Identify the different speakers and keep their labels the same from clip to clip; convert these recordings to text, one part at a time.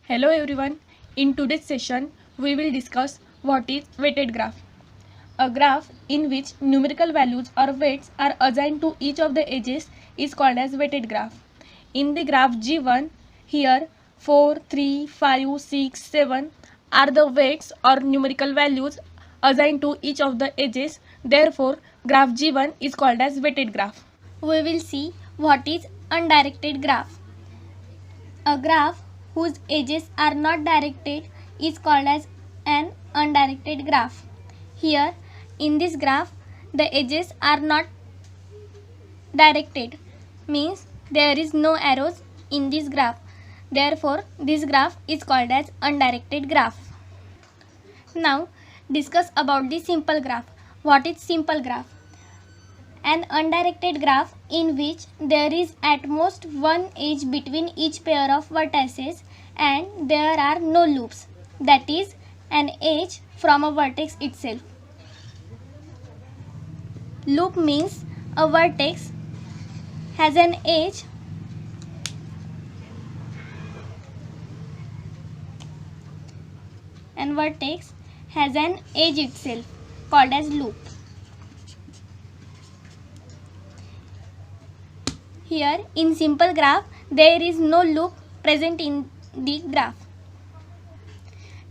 Speaker 1: Hello everyone. In today's session, we will discuss what is weighted graph. A graph in which numerical values or weights are assigned to each of the edges is called as weighted graph. In the graph G1, here 4, 3, 5, 6, 7 are the weights or numerical values assigned to each of the edges. Therefore, graph G1 is called as weighted graph.
Speaker 2: We will see what is undirected graph. A graph whose edges are not directed is called as an undirected graph. Here in this graph the edges are not directed, means there is no arrows in this graph. Therefore this graph is called as undirected graph. Now discuss about the simple graph. What is simple graph? An undirected graph in which there is at most one edge between each pair of vertices and there are no loops, that is an edge from a vertex itself. Loop means a vertex has an edge and vertex has an edge itself called as loop. Here in simple graph there is no loop present in the graph.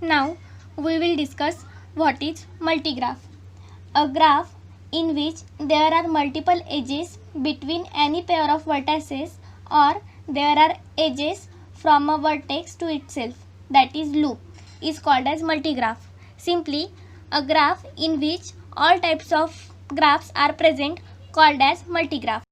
Speaker 2: Now we will discuss what is multigraph. A graph in which there are multiple edges between any pair of vertices or there are edges from a vertex to itself, that is loop, is called as multigraph. Simply a graph in which all types of graphs are present called as multigraph.